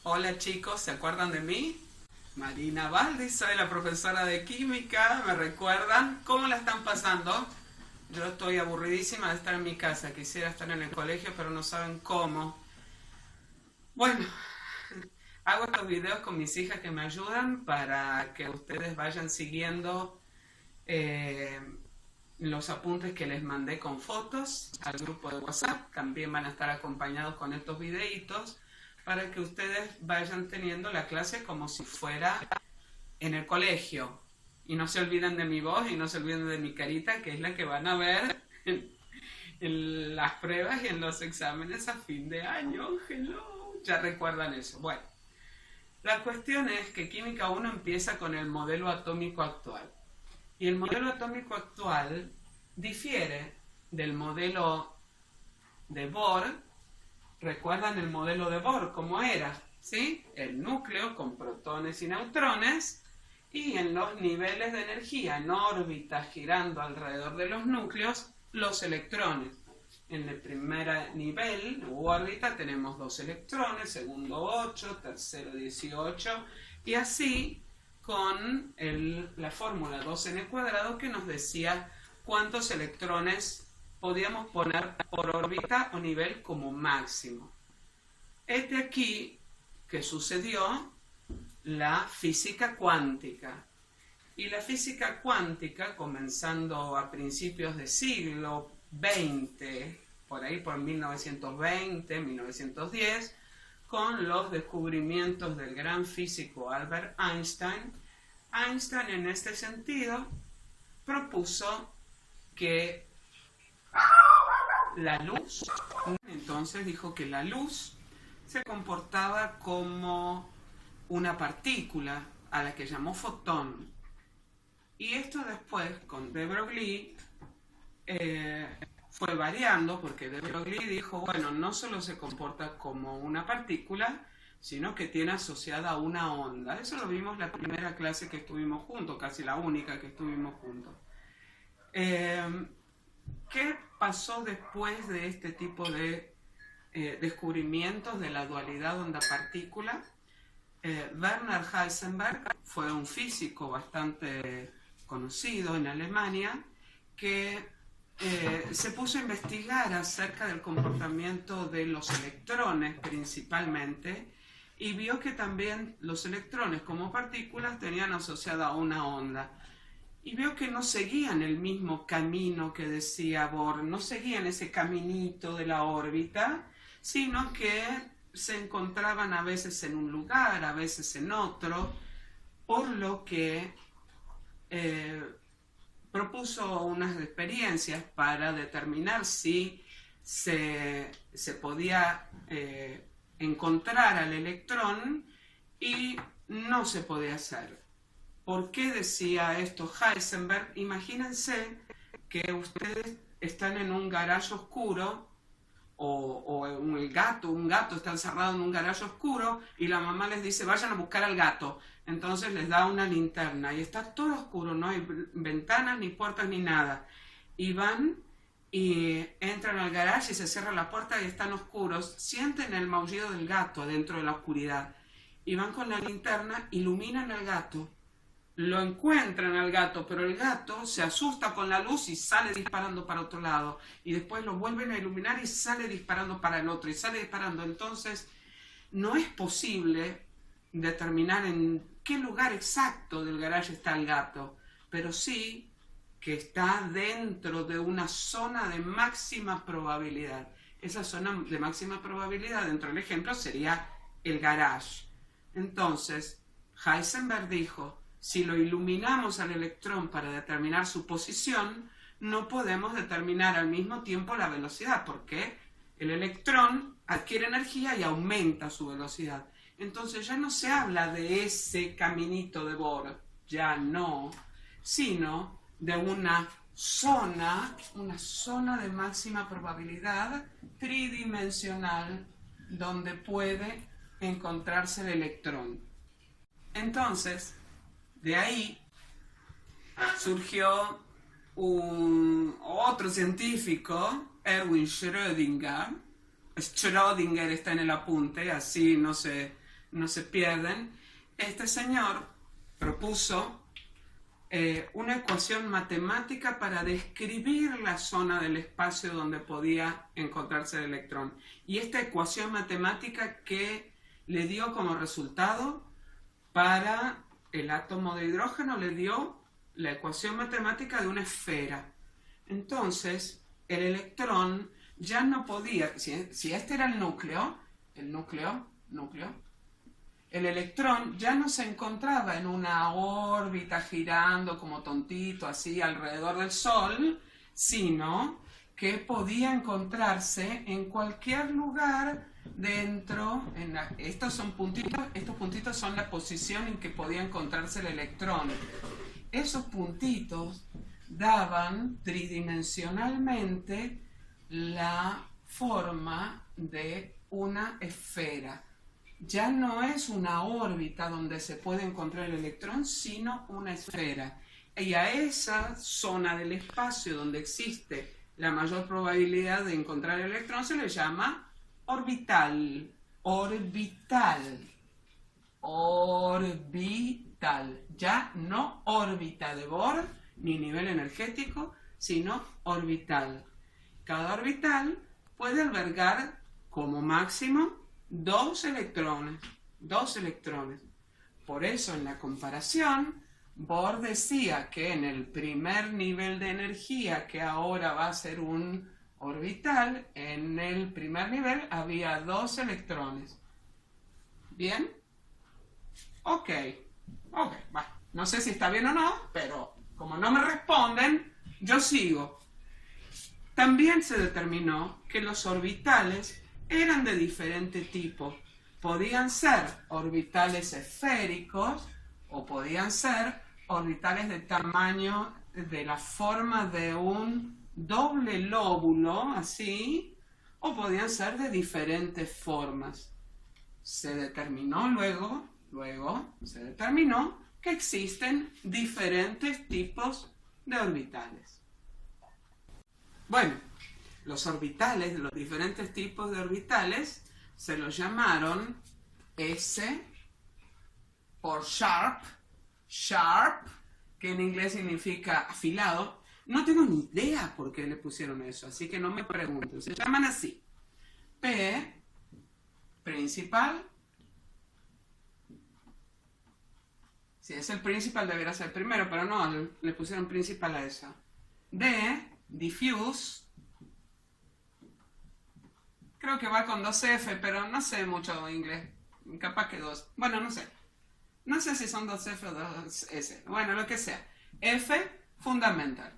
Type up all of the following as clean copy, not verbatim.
Hola chicos, ¿se acuerdan de mí? Marina Valdi, soy la profesora de química, ¿me recuerdan? ¿Cómo la están pasando? Yo estoy aburridísima de estar en mi casa, quisiera estar en el colegio, pero no saben cómo. Bueno, hago estos videos con mis hijas que me ayudan para que ustedes vayan siguiendo eh, los apuntes que les mandé con fotos al grupo de WhatsApp. También van a estar acompañados con estos videitos para que ustedes vayan teniendo la clase como si fuera en el colegio. Y no se olviden de mi voz y no se olviden de mi carita, que es la que van a ver en las pruebas y en los exámenes a fin de año. Hello, ya recuerdan eso. Bueno, la cuestión es que Química 1 empieza con el modelo atómico actual. Y el modelo atómico actual difiere del modelo de Bohr. ¿Recuerdan el modelo de Bohr cómo era? ¿Sí? El núcleo con protones y neutrones, y en los niveles de energía, en órbita girando alrededor de los núcleos, los electrones. En el primer nivel u órbita tenemos 2 electrones, segundo 8, tercero 18, y así con la fórmula 2n² que nos decía cuántos electrones podíamos poner por órbita o nivel como máximo. Este aquí que sucedió la física cuántica. Y la física cuántica, comenzando a principios del siglo XX, por ahí por 1920, 1910, con los descubrimientos del gran físico Albert Einstein. Einstein en este sentido propuso que la luz, entonces dijo que la luz se comportaba como una partícula a la que llamó fotón. Y esto después con de Broglie fue variando, porque de Broglie dijo, bueno, no solo se comporta como una partícula, sino que tiene asociada una onda. Eso lo vimos la primera clase que estuvimos juntos, casi la única que estuvimos juntos. ¿Qué pasó después de este tipo de descubrimientos de la dualidad onda-partícula? Werner Heisenberg fue un físico bastante conocido en Alemania que se puso a investigar acerca del comportamiento de los electrones principalmente, y vio que también los electrones como partículas tenían asociada una onda. Y veo que no seguían el mismo camino que decía Bohr, no seguían ese caminito de la órbita, sino que se encontraban a veces en un lugar, a veces en otro, por lo que propuso unas experiencias para determinar si se podía encontrar al electrón, y no se podía hacer. ¿Por qué decía esto Heisenberg? Imagínense que ustedes están en un garaje oscuro, o un gato está encerrado en un garaje oscuro, y la mamá les dice, vayan a buscar al gato. Entonces les da una linterna y está todo oscuro, no hay ventanas, ni puertas, ni nada. Y van y entran al garaje y se cierra la puerta y están oscuros. Sienten el maullido del gato adentro de la oscuridad. Y van con la linterna, iluminan al gato. Lo encuentran al gato, pero el gato se asusta con la luz y sale disparando para otro lado, y después lo vuelven a iluminar y sale disparando para el otro, y sale disparando. Entonces no es posible determinar en qué lugar exacto del garaje está el gato, pero sí que está dentro de una zona de máxima probabilidad. Esa zona de máxima probabilidad, dentro del ejemplo, sería el garage. Entonces Heisenberg dijo, si lo iluminamos al electrón para determinar su posición, no podemos determinar al mismo tiempo la velocidad, porque el electrón adquiere energía y aumenta su velocidad. Entonces ya no se habla de ese caminito de Bohr, ya no, sino de una zona de máxima probabilidad tridimensional donde puede encontrarse el electrón. Entonces, de ahí surgió otro científico, Erwin Schrödinger. Schrödinger está en el apunte, así no se no se pierden, este señor propuso una ecuación matemática para describir la zona del espacio donde podía encontrarse el electrón. Y esta ecuación matemática que le dio como resultado para el átomo de hidrógeno, le dio la ecuación matemática de una esfera. Entonces, el electrón ya no podía, si este era el núcleo, el electrón ya no se encontraba en una órbita girando como tontito así alrededor del Sol, sino que podía encontrarse en cualquier lugar dentro. Estos puntitos son la posición en que podía encontrarse el electrón. Esos puntitos daban tridimensionalmente la forma de una esfera. Ya no es una órbita donde se puede encontrar el electrón, sino una esfera. Y a esa zona del espacio donde existe la mayor probabilidad de encontrar el electrón se le llama orbital. Orbital. Ya no órbita de Bohr, ni nivel energético, sino orbital. Cada orbital puede albergar como máximo dos electrones. Por eso en la comparación, Bohr decía que en el primer nivel de energía, que ahora va a ser un orbital, en el primer nivel había dos electrones. ¿Bien? Ok, bueno, no sé si está bien o no, pero como no me responden, yo sigo. También se determinó que los orbitales eran de diferente tipo. Podían ser orbitales esféricos o podían ser orbitales de tamaño, de la forma de un doble lóbulo, así, o podían ser de diferentes formas. Se determinó luego se determinó que existen diferentes tipos de orbitales. Bueno, los orbitales, los diferentes tipos de orbitales, se los llamaron S por sharp, que en inglés significa afilado. No tengo ni idea por qué le pusieron eso, así que no me pregunten. Se llaman así. P, principal. Si es el principal debería ser primero, pero no, le pusieron principal a eso. D, diffuse. Creo que va con 2F, pero no sé mucho de inglés. Capaz que 2. Bueno, no sé. No sé si son 2F o 2S. Bueno, lo que sea. F, fundamental.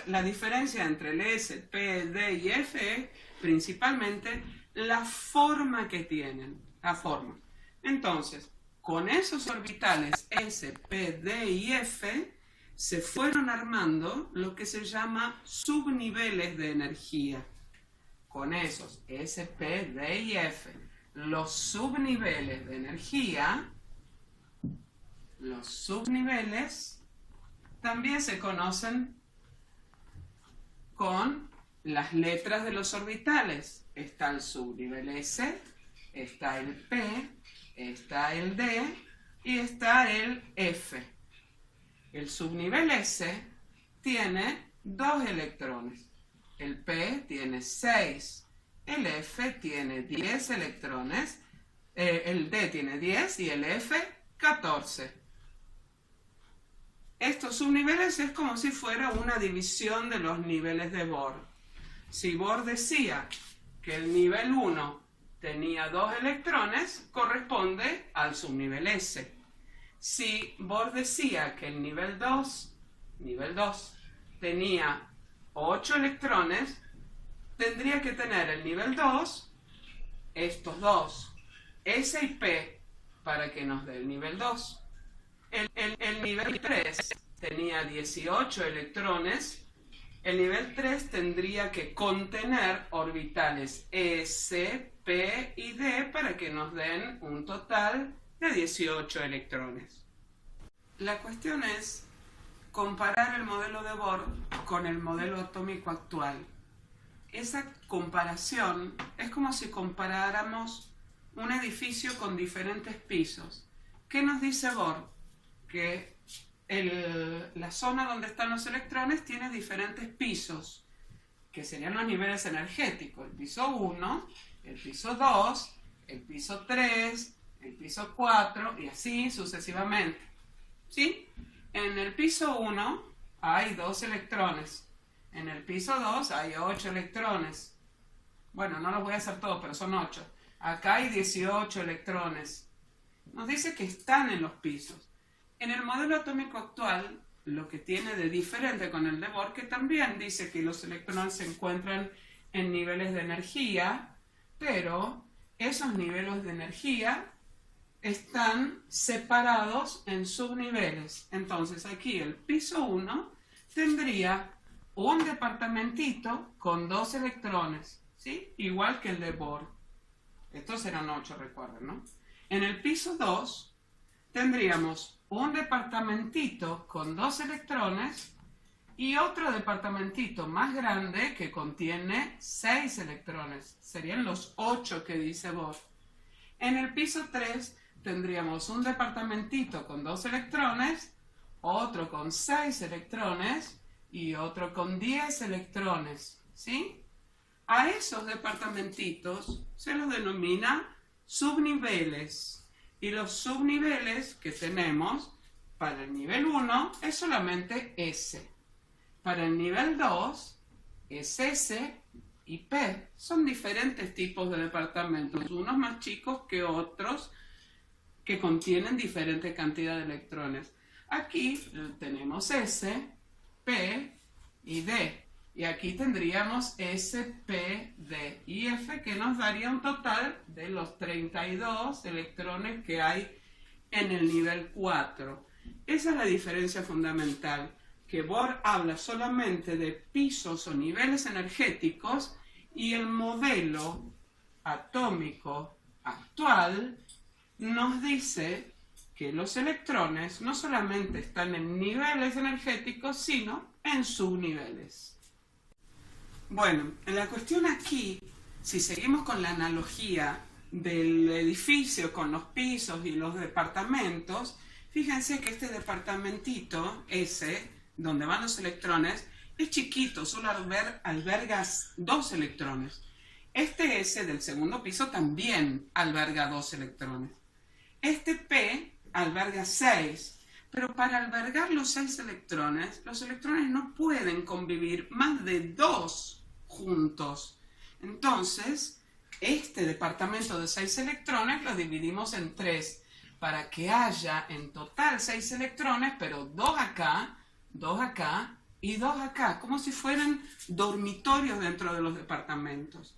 La diferencia entre el S, P, D y F es principalmente la forma que tienen. La forma. Entonces, con esos orbitales S, P, D y F, se fueron armando lo que se llama subniveles de energía. Con esos S, P, D y F, los subniveles de energía, los subniveles también se conocen con las letras de los orbitales. Está el subnivel S, está el P, está el D y está el F. El subnivel S tiene 2 electrones. El P tiene 6. El F tiene 10 electrones. El D tiene 10 y el F 14. Estos subniveles es como si fuera una división de los niveles de Bohr. Si Bohr decía que el nivel 1 tenía 2 electrones, corresponde al subnivel S. Si Bohr decía que el nivel 2 tenía 8 electrones, tendría que tener el nivel 2, estos dos, S y P, para que nos dé el nivel 2. El nivel 3 tenía 18 electrones. El nivel 3 tendría que contener orbitales S, P y D para que nos den un total de 18 electrones. La cuestión es comparar el modelo de Bohr con el modelo atómico actual. Esa comparación es como si comparáramos un edificio con diferentes pisos. ¿Qué nos dice Bohr? Que la zona donde están los electrones tiene diferentes pisos, que serían los niveles energéticos. El piso 1, el piso 2, el piso 3, el piso 4 y así sucesivamente. ¿Sí? En el piso 1 hay 2 electrones. En el piso 2 hay 8 electrones. Bueno, no los voy a hacer todos, pero son 8. Acá hay 18 electrones. Nos dice que están en los pisos. En el modelo atómico actual, lo que tiene de diferente con el de Bohr, que también dice que los electrones se encuentran en niveles de energía, pero esos niveles de energía están separados en subniveles. Entonces aquí el piso 1 tendría un departamentito con 2 electrones, ¿sí? Igual que el de Bohr. Estos eran 8, recuerden, ¿no? En el piso 2 tendríamos un departamentito con 2 electrones y otro departamentito más grande que contiene 6 electrones. Serían los 8 que dice Bohr. En el piso 3 tendríamos un departamentito con 2 electrones, otro con 6 electrones y otro con 10 electrones, ¿sí? A esos departamentitos se los denomina subniveles. Y los subniveles que tenemos para el nivel 1 es solamente S. Para el nivel 2 es S y P. Son diferentes tipos de departamentos, unos más chicos que otros que contienen diferente cantidad de electrones. Aquí tenemos S, P y D. Y aquí tendríamos S, P, D y F, que nos daría un total de los 32 electrones que hay en el nivel 4. Esa es la diferencia fundamental, que Bohr habla solamente de pisos o niveles energéticos y el modelo atómico actual nos dice que los electrones no solamente están en niveles energéticos, sino en subniveles. Bueno, la cuestión aquí, si seguimos con la analogía del edificio con los pisos y los departamentos, fíjense que este departamentito S, donde van los electrones, es chiquito, solo alberga 2 electrones. Este S del segundo piso también alberga 2 electrones. Este P alberga 6. Pero para albergar los 6 electrones, los electrones no pueden convivir más de 2 juntos. Entonces, este departamento de 6 electrones lo dividimos en 3 para que haya en total 6 electrones, pero 2 acá, 2 acá y 2 acá, como si fueran dormitorios dentro de los departamentos.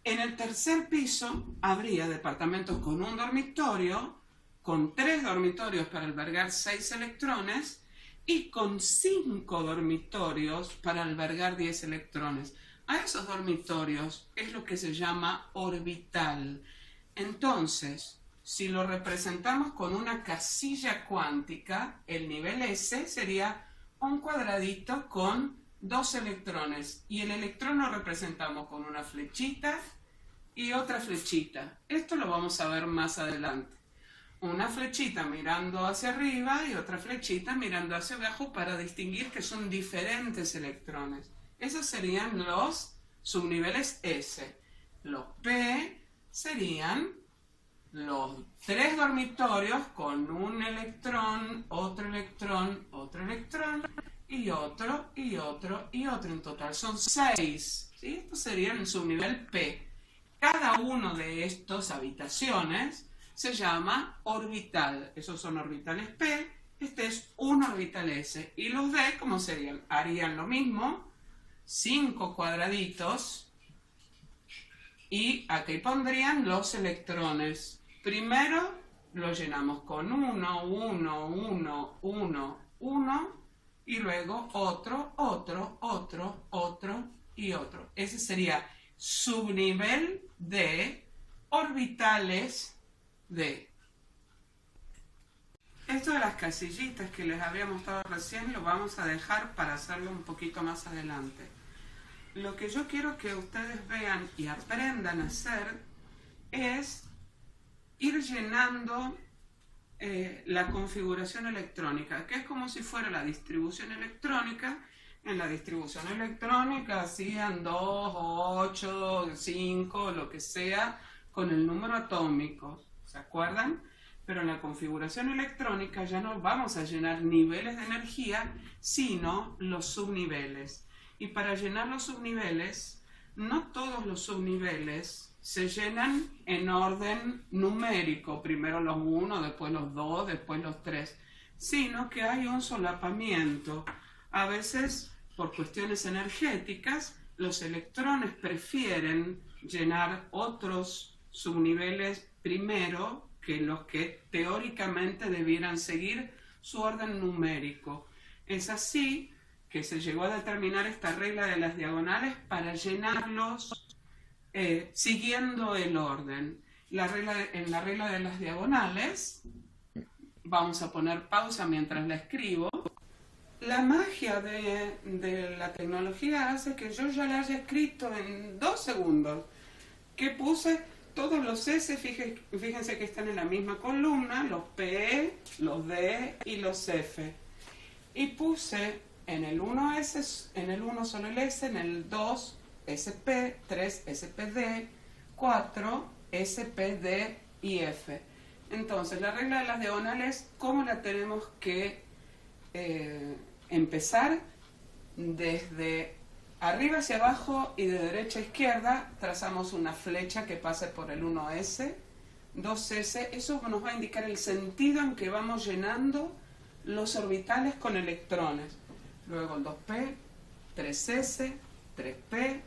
En el tercer piso habría departamentos con un dormitorio, con 3 dormitorios para albergar 6 electrones y con 5 dormitorios para albergar 10 electrones. A esos dormitorios es lo que se llama orbital. Entonces, si lo representamos con una casilla cuántica, el nivel S sería un cuadradito con 2 electrones y el electrón lo representamos con una flechita y otra flechita. Esto lo vamos a ver más adelante. Una flechita mirando hacia arriba y otra flechita mirando hacia abajo para distinguir que son diferentes electrones. Esos serían los subniveles S. Los P serían los 3 dormitorios con un electrón, otro electrón, otro electrón y otro, y otro, y otro. En total son 6. ¿Sí? Estos serían el subnivel P. Cada uno de estas habitaciones se llama orbital. Esos son orbitales P, este es un orbital S. Y los D, ¿cómo serían? Harían lo mismo, 5 cuadraditos, y aquí pondrían los electrones. Primero lo llenamos con 1, 1, 1, 1, 1, y luego otro, otro, otro, otro y otro. Ese sería subnivel de orbitales D. Esto de las casillitas que les había mostrado recién lo vamos a dejar para hacerlo un poquito más adelante. Lo que yo quiero que ustedes vean y aprendan a hacer es ir llenando la configuración electrónica, que es como si fuera la distribución electrónica. En la distribución electrónica hacían 2, 8, 5, lo que sea, con el número atómico, ¿se acuerdan? Pero en la configuración electrónica ya no vamos a llenar niveles de energía, sino los subniveles. Y para llenar los subniveles, no todos los subniveles se llenan en orden numérico, primero los 1, después los 2, después los 3, sino que hay un solapamiento. A veces, por cuestiones energéticas, los electrones prefieren llenar otros subniveles primero que los que teóricamente debieran seguir su orden numérico. Es así que se llegó a determinar esta regla de las diagonales para llenarlos siguiendo el orden. En la regla de las diagonales, vamos a poner pausa mientras la escribo. La magia de la tecnología hace que yo ya la haya escrito en 2 segundos. Que puse todos los S, fíjense que están en la misma columna, los P, los D y los F. Y puse en el 1S, en el 1 solo el S, en el 2 SP, 3 SPD, 4 SPD y F. Entonces, la regla de las diagonales, ¿cómo la tenemos que empezar? Desde arriba hacia abajo y de derecha a izquierda trazamos una flecha que pase por el 1S, 2S, eso nos va a indicar el sentido en que vamos llenando los orbitales con electrones. Luego el 2P, 3S, 3P,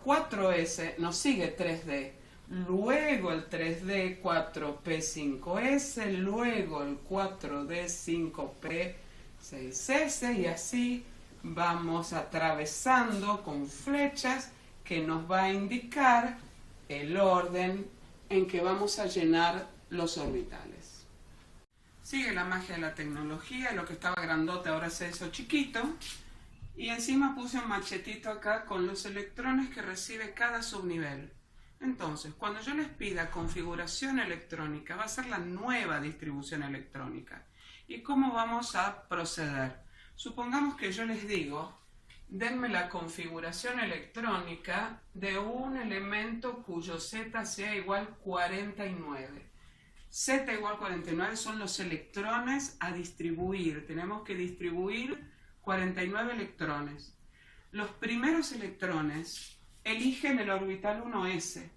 4S, nos sigue 3D. Luego el 3D, 4P, 5S, luego el 4D, 5P, 6S, y así vamos atravesando con flechas que nos va a indicar el orden en que vamos a llenar los orbitales. Sigue la magia de la tecnología, lo que estaba grandote ahora se hizo chiquito, y encima puse un machetito acá con los electrones que recibe cada subnivel. Entonces, cuando yo les pida configuración electrónica, va a ser la nueva distribución electrónica. ¿Y cómo vamos a proceder? Supongamos que yo les digo, denme la configuración electrónica de un elemento cuyo Z sea igual 49. Z igual 49 son los electrones a distribuir. Tenemos que distribuir 49 electrones. Los primeros electrones eligen el orbital 1S.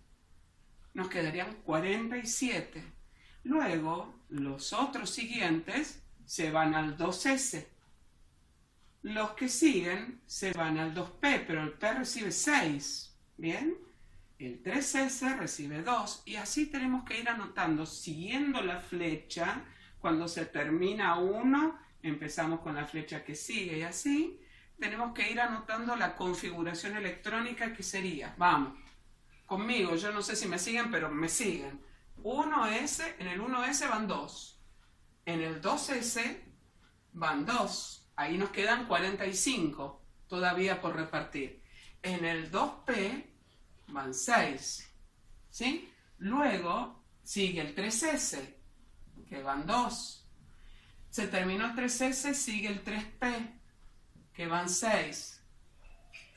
Nos quedarían 47. Luego, los otros siguientes se van al 2S. Los que siguen se van al 2P, pero el P recibe 6. ¿Bien? El 3S recibe 2. Y así tenemos que ir anotando, siguiendo la flecha. Cuando se termina uno, empezamos con la flecha que sigue, y así tenemos que ir anotando la configuración electrónica que sería. Vamos, conmigo, yo no sé si me siguen, pero me siguen. 1S, en el 1S van 2. En el 2S van 2. Ahí nos quedan 45 todavía por repartir. En el 2P van 6. ¿Sí? Luego sigue el 3S, que van 2. Se terminó el 3S, sigue el 3P, que van 6.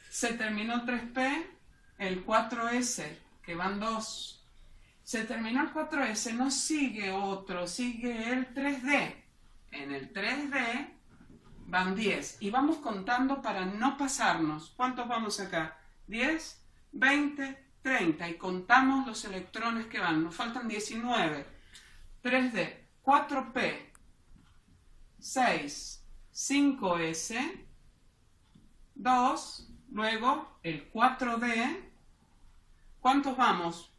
Se terminó el 3P, el 4S, que van 2. Se terminó el 4S, no sigue otro, sigue el 3D. En el 3D van 10. Y vamos contando para no pasarnos. ¿Cuántos vamos acá? 10, 20, 30. Y contamos los electrones que van. Nos faltan 19. 3D, 4P, 6, 5S, 2, luego el 4D. ¿Cuántos vamos?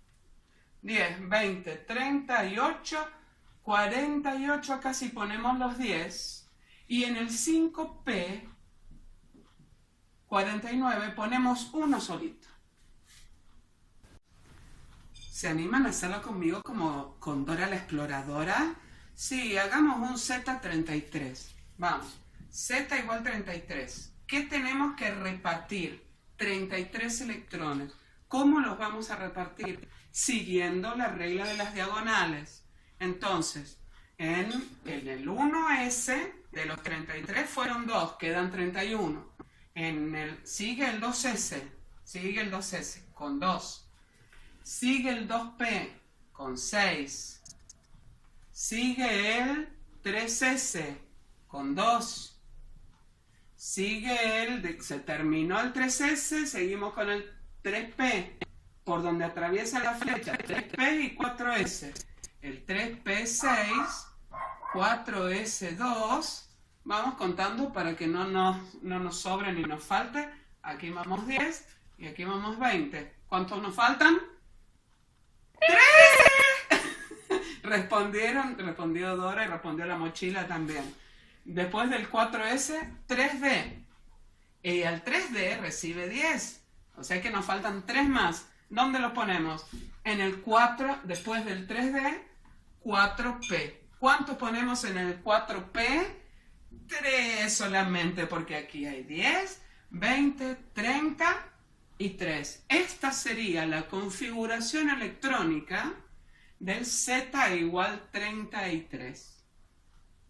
10, 20, 38, 48, acá sí ponemos los 10. Y en el 5P, 49, ponemos uno solito. ¿Se animan a hacerlo conmigo como con Dora la Exploradora? Sí, hagamos un Z33. Vamos, Z igual 33. ¿Qué tenemos que repartir? 33 electrones. ¿Cómo los vamos a repartir? Siguiendo la regla de las diagonales. Entonces, en el 1S de los 33 fueron 2, quedan 31. Sigue el 2S con 2. Sigue el 2P con 6. Sigue el 3S con 2. Se terminó el 3S, seguimos con el 3P, por donde atraviesa la flecha, 3P y 4S. El 3P6, 4S2, vamos contando para que no nos sobre ni nos falte. Aquí vamos 10 y aquí vamos 20. ¿Cuántos nos faltan? Respondió Dora y respondió la mochila también. Después del 4S, 3D. Y el 3D recibe 10. O sea que nos faltan 3 más. ¿Dónde los ponemos? En el 4, después del 3D, 4P. ¿Cuántos ponemos en el 4P? 3 solamente, porque aquí hay 10, 20, 30 y 3. Esta sería la configuración electrónica del Z igual 33.